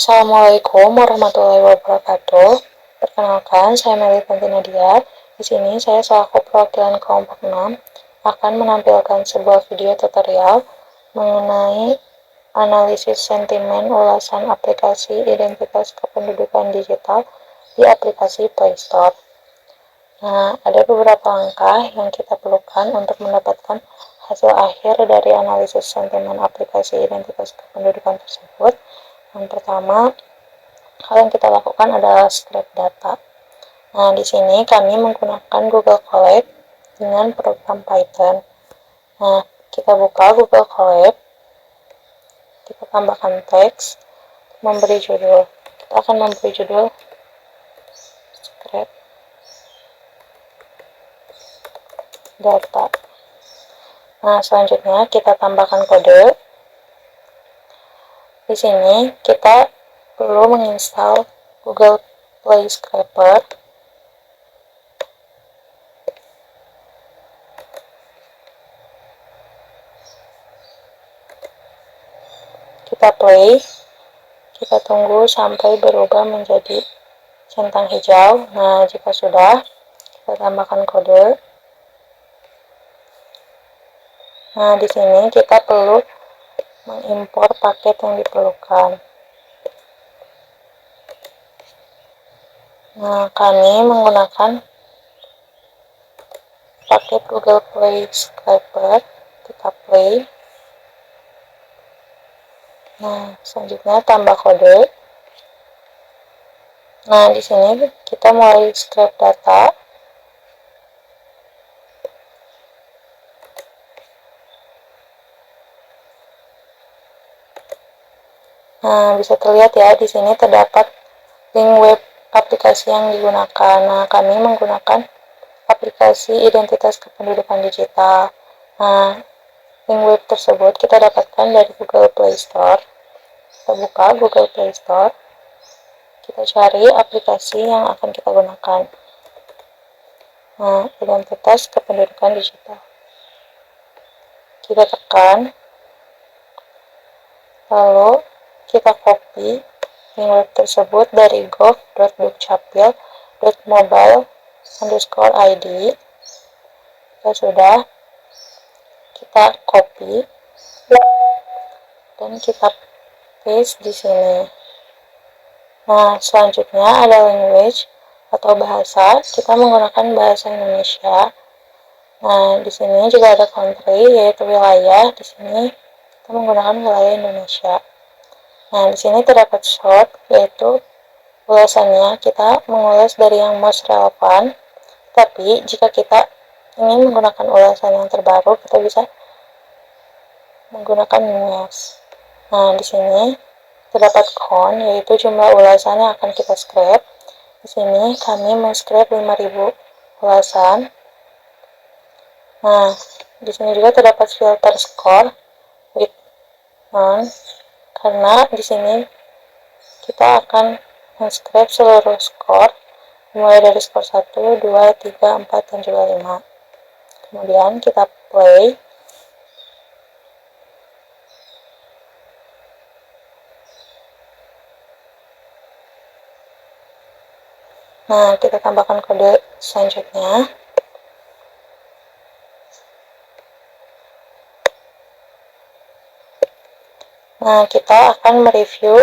Assalamualaikum warahmatullahi wabarakatuh. Perkenalkan, saya Melitanti Nadia. Di sini saya selaku perwakilan kelompok 6 akan menampilkan sebuah video tutorial mengenai analisis sentimen ulasan aplikasi identitas kependudukan digital di aplikasi Play Store. Nah, ada beberapa langkah yang kita perlukan untuk mendapatkan hasil akhir dari analisis sentimen aplikasi identitas kependudukan tersebut. Yang pertama, hal yang kita lakukan adalah scrape data. Nah, di sini kami menggunakan Google Colab dengan program Python. Nah, kita buka Google Colab, kita tambahkan teks, memberi judul. Kita akan memberi judul scrape data. Nah, selanjutnya kita tambahkan kode. Di sini kita perlu menginstal Google Play Scraper. Kita play, kita tunggu sampai berubah menjadi centang hijau. Nah, jika sudah, kita tambahkan kode. Nah, di sini kita perlu mengimpor paket yang diperlukan. Nah, kami menggunakan paket Google Play Scraper. Kita play. Nah, selanjutnya tambah kode. Nah, di sini kita mulai scrape data. Nah, bisa terlihat ya, di sini terdapat link web aplikasi yang digunakan. Nah, kami menggunakan aplikasi identitas kependudukan digital. Nah, link web tersebut kita dapatkan dari Google Play Store. Kita buka Google Play Store. Kita cari aplikasi yang akan kita gunakan. Nah, identitas kependudukan digital. Kita tekan. Lalu kita copy link web tersebut dari gov.dukcapil.mobile_id. Jika sudah, kita copy dan kita paste di sini. Nah, selanjutnya ada language atau bahasa. Kita menggunakan bahasa Indonesia. Nah, di sini juga ada country, yaitu wilayah. Di sini kita menggunakan wilayah Indonesia. Nah, di sini terdapat sort, yaitu ulasannya kita mengulas dari yang most relevan. Tapi jika kita ingin menggunakan ulasan yang terbaru, kita bisa menggunakan news. Nah, di sini terdapat count, yaitu jumlah ulasan yang akan kita scrape. Di sini kami men-scrape 5.000 ulasan. Nah, di sini juga terdapat filter score with none, karena di sini kita akan men-scrape seluruh skor, mulai dari skor 1, 2, 3, 4, dan juga 5. Kemudian kita play. Nah, kita tambahkan kode selanjutnya. Nah, kita akan mereview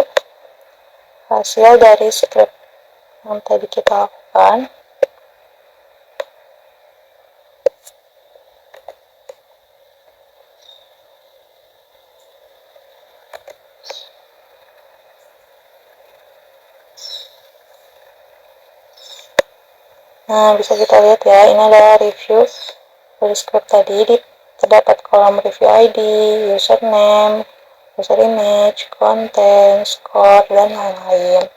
hasil dari script yang tadi kita lakukan. Nah, bisa kita lihat ya, ini adalah review dari script tadi. Terdapat kolom review ID, username, user image, konten, skor, dan lain-lain.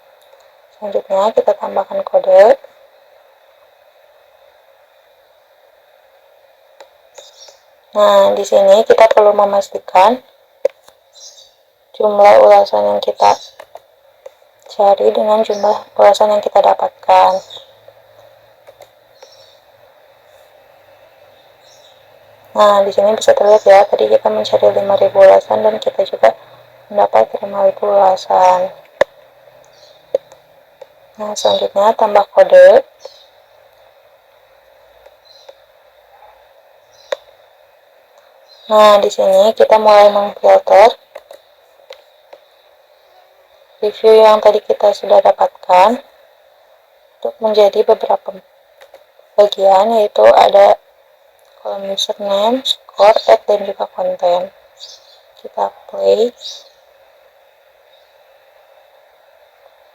Selanjutnya kita tambahkan kode. Nah, di sini kita perlu memastikan jumlah ulasan yang kita cari dengan jumlah ulasan yang kita dapatkan. Nah, di sini bisa terlihat ya, tadi kita mencari 5.000 ulasan dan kita juga mendapat 5.000 ulasan. Nah, selanjutnya tambah kode. Nah, di sini kita mulai memfilter review yang tadi kita sudah dapatkan untuk menjadi beberapa bagian, yaitu ada kolom username, score, ad, dan juga konten. Kita play.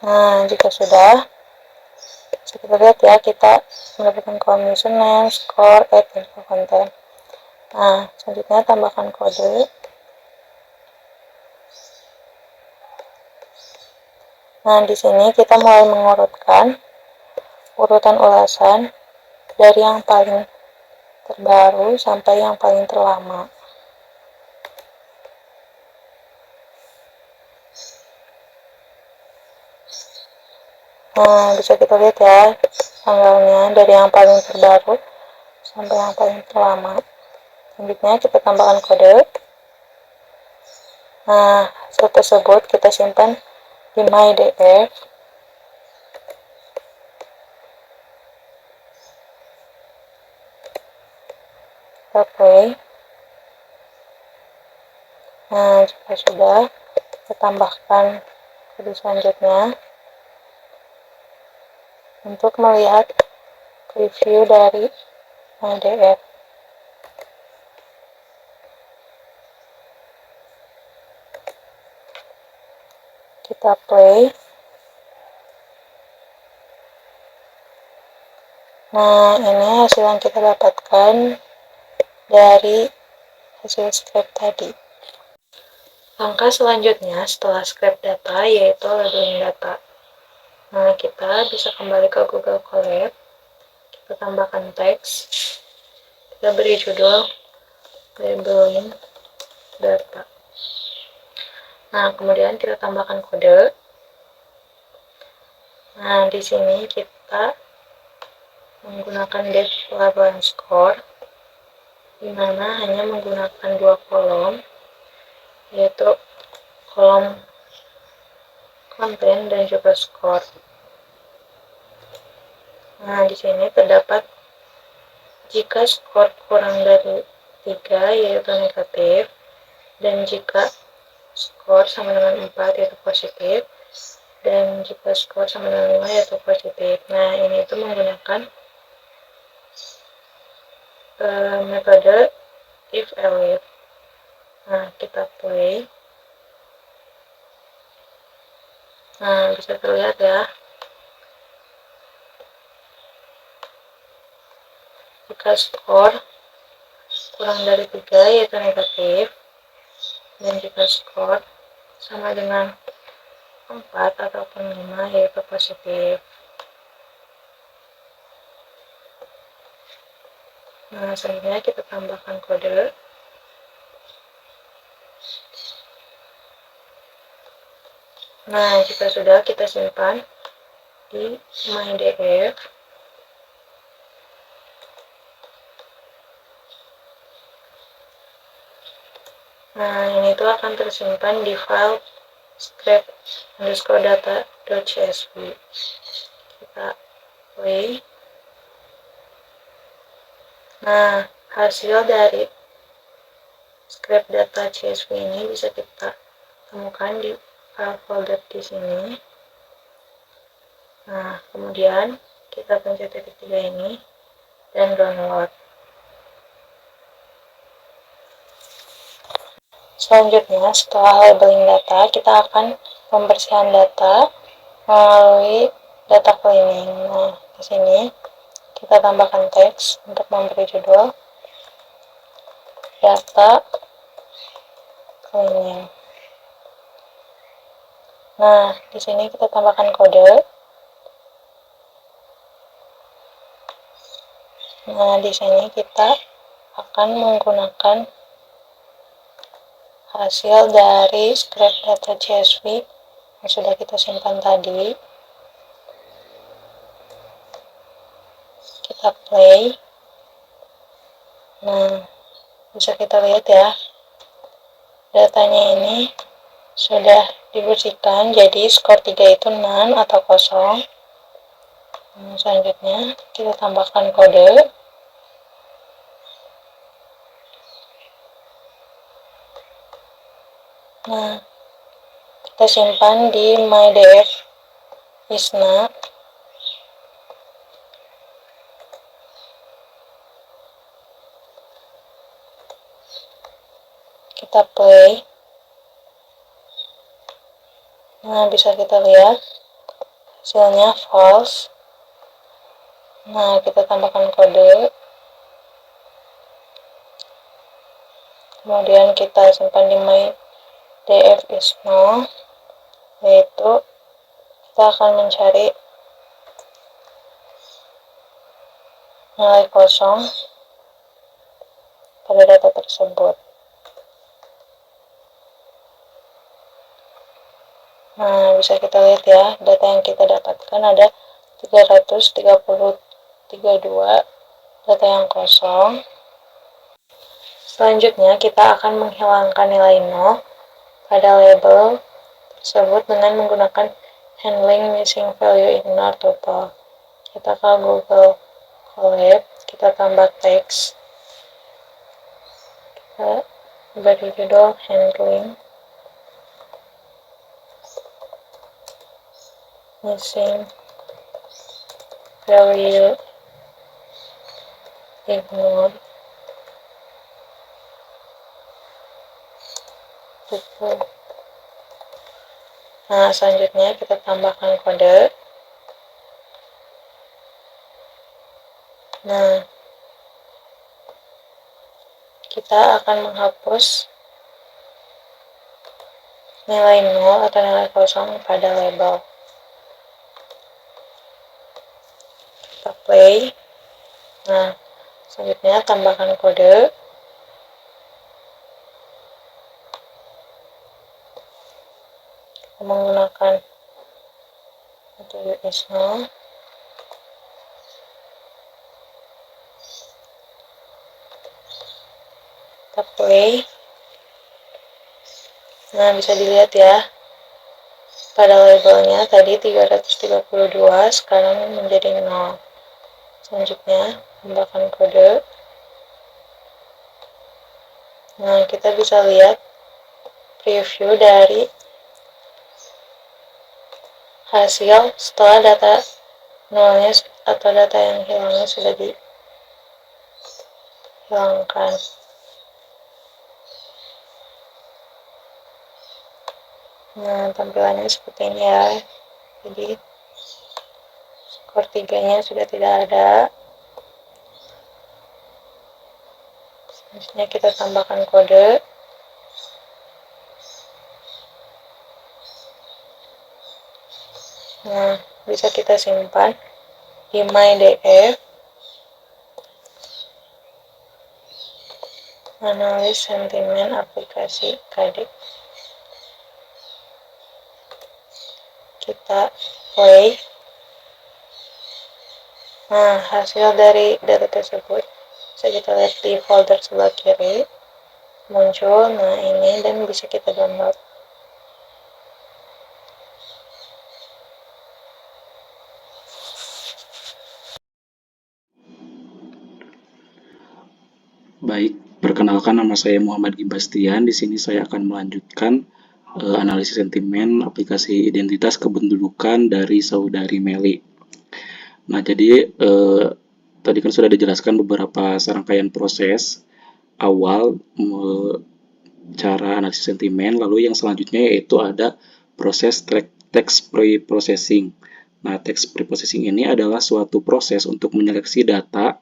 Nah, jika sudah, bisa kita lihat ya, kita mendapatkan kolom username, score, ad, dan juga konten. Nah, selanjutnya tambahkan kode. Nah, di sini kita mulai mengurutkan urutan ulasan dari yang paling terbaru sampai yang paling terlama. Nah, bisa kita lihat ya tanggalnya dari yang paling terbaru sampai yang paling terlama. Selanjutnya kita tambahkan kode. Nah, hasil tersebut kita simpan di MyDF. Kita play. Nah, jika sudah, kita tambahkan kode selanjutnya untuk melihat preview dari MyDF. Kita play. Nah, ini hasil yang kita dapatkan dari hasil script tadi. Langkah selanjutnya setelah script data yaitu labeling data. Nah, kita bisa kembali ke Google Colab. Kita tambahkan teks. Kita beri judul labeling data. Nah, kemudian kita tambahkan kode. Nah, di sini kita menggunakan def labeling score, di mana hanya menggunakan 2 kolom, yaitu kolom konten dan juga skor. Nah, di sini terdapat jika skor kurang dari 3 yaitu negatif, dan jika skor sama dengan 4 yaitu positif, dan jika skor sama dengan 5 yaitu positif. Nah, ini itu menggunakan metode if elif. Nah, kita play. Nah, bisa terlihat ya, jika skor kurang dari 3 yaitu negatif, dan jika skor sama dengan 4 ataupun 5 yaitu positif. Nah, selanjutnya kita tambahkan kode. Nah, jika sudah, kita simpan di MyDF. Nah, ini tuh akan tersimpan di file script_data.csv. Kita play. Nah, hasil dari script data CSV ini bisa kita temukan di file folder di sini. Nah, kemudian kita pencet titik 3 ini dan download. Selanjutnya, setelah labeling data, kita akan pembersihan data melalui data cleaning. Nah, di sini kita tambahkan teks untuk memberi judul data cleaning. Nah, di sini kita tambahkan kode. Nah, di sini kita akan menggunakan hasil dari script data CSV yang sudah kita simpan tadi. Kita play. Nah, bisa kita lihat ya, datanya ini sudah dibersihkan, jadi skor 3 itu none atau kosong, Selanjutnya kita tambahkan kode. Nah, kita simpan di mydf isna. Kita play. Nah, bisa kita lihat hasilnya false. Nah, kita tambahkan kode. Kemudian kita simpan di mydf isna, yaitu kita akan mencari nilai kosong pada data tersebut. Nah, bisa kita lihat ya, data yang kita dapatkan ada 332 data yang kosong. Selanjutnya, kita akan menghilangkan nilai 0 pada label tersebut dengan menggunakan handling missing value ignore tuple. Kita ke Google Colab, kita tambah teks, kita beri judul handling missing value ignore tuple. Nah, selanjutnya kita tambahkan kode. Nah, kita akan menghapus nilai 0 atau nilai kosong pada label. Kita play. Nah, selanjutnya tambahkan kode. Menggunakan metode isna. Kita play. Nah, bisa dilihat ya, pada labelnya tadi 332, sekarang menjadi 0. Selanjutnya, tambahkan kode. Nah, kita bisa lihat preview dari hasil setelah data nolnya atau data yang hilangnya sudah dihilangkan. Nah, tampilannya seperti ini ya. Jadi skor 3-nya sudah tidak ada. Selanjutnya kita tambahkan kode. Nah, bisa kita simpan di mydf analis sentimen aplikasi KD. Kita play. Nah, hasil dari data tersebut bisa kita lihat di folder sebelah kiri muncul. Nah, ini, dan bisa kita download. Baik, perkenalkan nama saya Muhammad Gibastian. Di sini saya akan melanjutkan analisis sentimen aplikasi identitas kependudukan dari saudari Meli. Nah, jadi tadi kan sudah dijelaskan beberapa serangkaian proses awal cara analisis sentimen, lalu yang selanjutnya yaitu ada proses text pre-processing. Nah, text pre-processing ini adalah suatu proses untuk menyeleksi data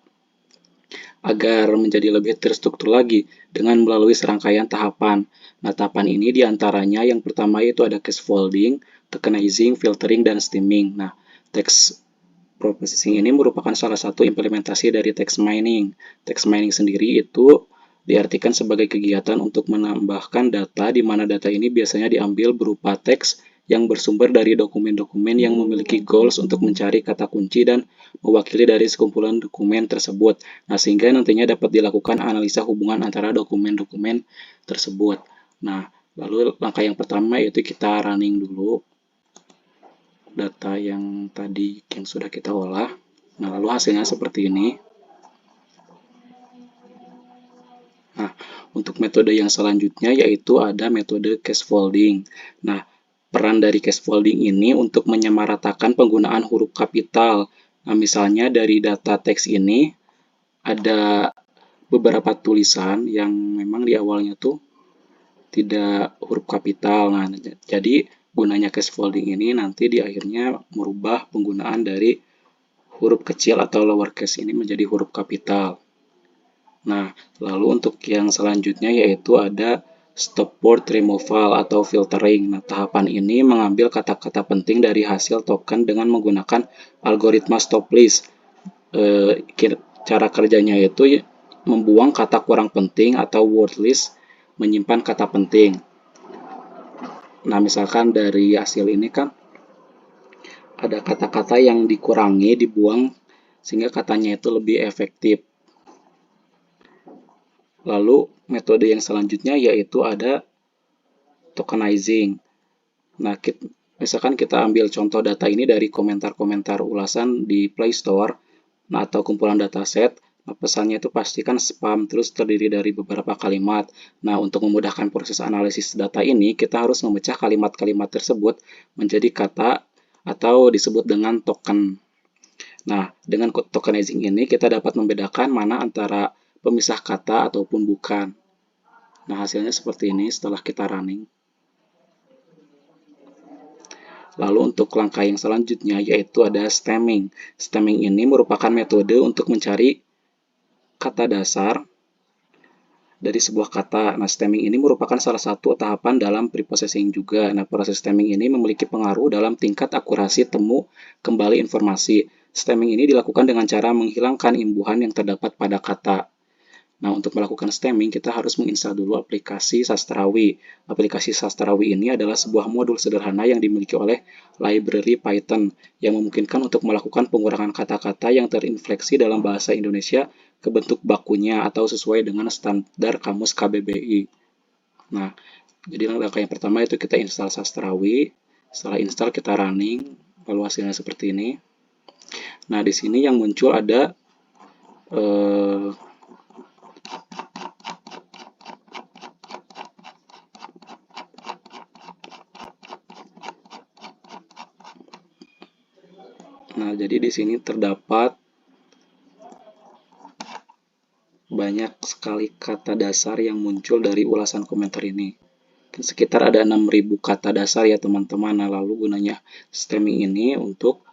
agar menjadi lebih terstruktur lagi dengan melalui serangkaian tahapan. Nah, tahapan ini diantaranya yang pertama yaitu ada scaffolding, tokenizing, filtering, dan stemming. Nah, text processing ini merupakan salah satu implementasi dari text mining. Text mining sendiri itu diartikan sebagai kegiatan untuk menambahkan data di mana data ini biasanya diambil berupa teks yang bersumber dari dokumen-dokumen yang memiliki goals untuk mencari kata kunci dan mewakili dari sekumpulan dokumen tersebut. Nah, sehingga nantinya dapat dilakukan analisa hubungan antara dokumen-dokumen tersebut. Nah, lalu langkah yang pertama yaitu kita running dulu. data yang tadi yang sudah kita olah. Nah, lalu hasilnya seperti ini. Nah, untuk metode yang selanjutnya yaitu ada metode cascading. Nah, peran dari cascading ini untuk menyamaratakan penggunaan huruf kapital. Nah, misalnya dari data teks ini ada beberapa tulisan yang memang di awalnya tuh tidak huruf kapital. Nah, jadi gunanya cascading ini nanti di akhirnya merubah penggunaan dari huruf kecil atau lowercase ini menjadi huruf kapital. Nah, lalu untuk yang selanjutnya yaitu ada stop word removal atau filtering. Nah, tahapan ini mengambil kata-kata penting dari hasil token dengan menggunakan algoritma stop list. Cara kerjanya itu membuang kata kurang penting atau word list, menyimpan kata penting. Nah, misalkan dari hasil ini kan ada kata-kata yang dikurangi, dibuang, sehingga katanya itu lebih efektif. Lalu metode yang selanjutnya yaitu ada tokenizing. Nah, misalkan kita ambil contoh data ini dari komentar-komentar ulasan di Play Store, nah, atau kumpulan dataset. Nah, pesannya itu pastikan spam, terus terdiri dari beberapa kalimat. Nah, untuk memudahkan proses analisis data ini, kita harus memecah kalimat-kalimat tersebut menjadi kata atau disebut dengan token. Nah, dengan tokenizing ini kita dapat membedakan mana antara pemisah kata ataupun bukan. Nah, hasilnya seperti ini setelah kita running. Lalu untuk langkah yang selanjutnya yaitu ada stemming. Stemming ini merupakan metode untuk mencari kata dasar dari sebuah kata. Nah, stemming ini merupakan salah satu tahapan dalam preprocessing juga. Nah, proses stemming ini memiliki pengaruh dalam tingkat akurasi temu kembali informasi. Stemming ini dilakukan dengan cara menghilangkan imbuhan yang terdapat pada kata. Nah, untuk melakukan stemming, kita harus menginstal dulu aplikasi Sastrawi. Aplikasi Sastrawi ini adalah sebuah modul sederhana yang dimiliki oleh library Python yang memungkinkan untuk melakukan pengurangan kata-kata yang terinfleksi dalam bahasa Indonesia ke bentuk bakunya atau sesuai dengan standar kamus KBBI. Nah, jadi langkah yang pertama itu kita install Sastrawi. Setelah install kita running, lalu hasilnya seperti ini. Nah, di sini yang muncul ada Nah, jadi di sini terdapat banyak sekali kata dasar yang muncul dari ulasan komentar ini. Sekitar ada 6.000 kata dasar ya teman-teman. Nah, lalu gunanya stemming ini untuk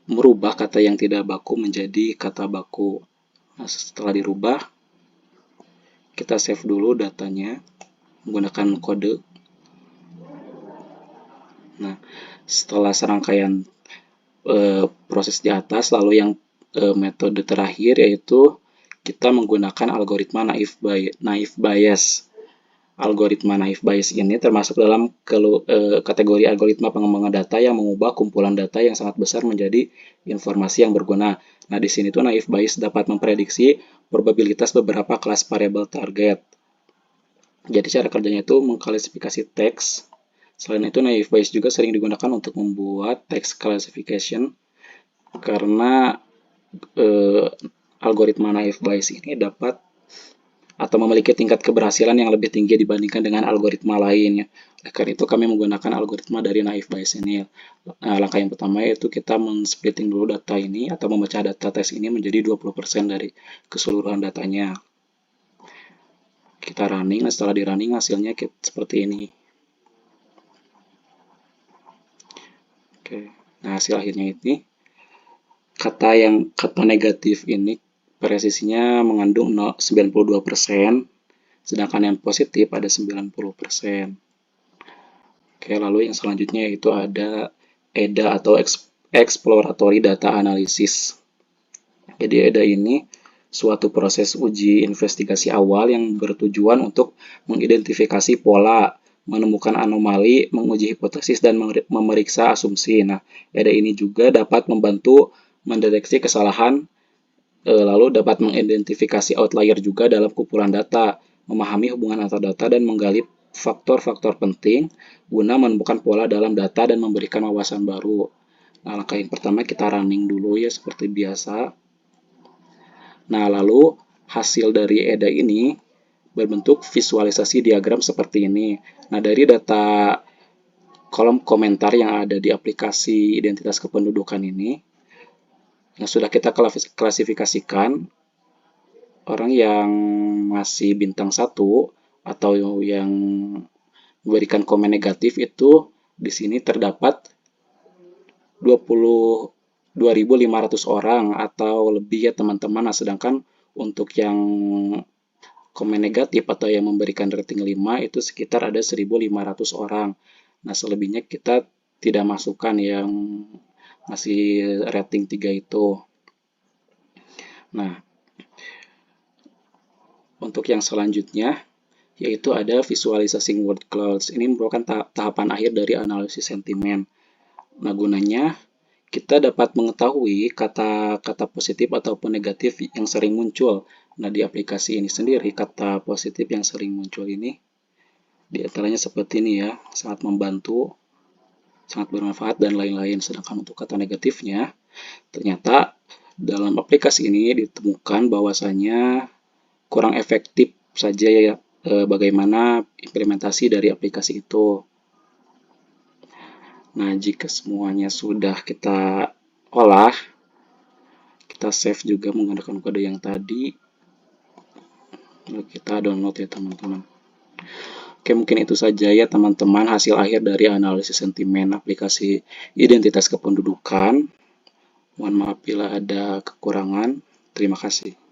merubah kata yang tidak baku menjadi kata baku. Nah, setelah dirubah, kita save dulu datanya menggunakan kode. Nah, setelah serangkaian proses di atas, lalu yang metode terakhir yaitu kita menggunakan algoritma naive bias. Algoritma naive bias ini termasuk dalam kategori algoritma pengembangan data yang mengubah kumpulan data yang sangat besar menjadi informasi yang berguna. Nah, di sini tuh naive bias dapat memprediksi probabilitas beberapa kelas variabel target. Jadi cara kerjanya itu mengklasifikasi teks. Selain itu, naive bias juga sering digunakan untuk membuat text classification karena algoritma naive bias ini dapat atau memiliki tingkat keberhasilan yang lebih tinggi dibandingkan dengan algoritma lainnya. Karena itu kami menggunakan algoritma dari naive bias ini. Nah, langkah yang pertama yaitu kita men-splitting dulu data ini atau memecah data tes ini menjadi 20% dari keseluruhan datanya. Kita running, nah setelah di running hasilnya seperti ini. Oke. Nah, hasil akhirnya ini kata negatif ini presisinya mengandung 92%, sedangkan yang positif ada 90%. Oke, lalu yang selanjutnya itu ada EDA atau Exploratory Data Analysis. Jadi EDA ini suatu proses uji investigasi awal yang bertujuan untuk mengidentifikasi pola, menemukan anomali, menguji hipotesis, dan memeriksa asumsi. Nah, EDA ini juga dapat membantu mendeteksi kesalahan, lalu dapat mengidentifikasi outlier juga dalam kumpulan data, memahami hubungan antar data, dan menggali faktor-faktor penting guna menemukan pola dalam data dan memberikan wawasan baru. Nah, langkah yang pertama kita running dulu ya seperti biasa. Nah, lalu hasil dari EDA ini berbentuk visualisasi diagram seperti ini. Nah, dari data kolom komentar yang ada di aplikasi identitas kependudukan ini, yang sudah kita klasifikasikan, orang yang masih bintang 1 atau yang memberikan komen negatif itu di sini terdapat 22.500 orang atau lebih ya teman-teman. Nah, sedangkan untuk yang komen negatif atau yang memberikan rating 5 itu sekitar ada 1.500 orang. Nah, selebihnya kita tidak masukkan yang masih rating 3 itu. Nah, untuk yang selanjutnya yaitu ada visualisasi word clouds. Ini merupakan tahapan akhir dari analisis sentimen. Nah, gunanya kita dapat mengetahui kata-kata positif ataupun negatif yang sering muncul. Nah, di aplikasi ini sendiri, kata positif yang sering muncul ini, di antaranya seperti ini ya, sangat membantu, sangat bermanfaat, dan lain-lain. Sedangkan untuk kata negatifnya, ternyata dalam aplikasi ini ditemukan bahwasanya kurang efektif saja ya bagaimana implementasi dari aplikasi itu. Nah, jika semuanya sudah kita olah, kita save juga menggunakan kode yang tadi, lalu kita download ya teman-teman. Oke, mungkin itu saja ya teman-teman hasil akhir dari analisis sentimen aplikasi identitas kependudukan. Mohon maaf bila ada kekurangan. Terima kasih.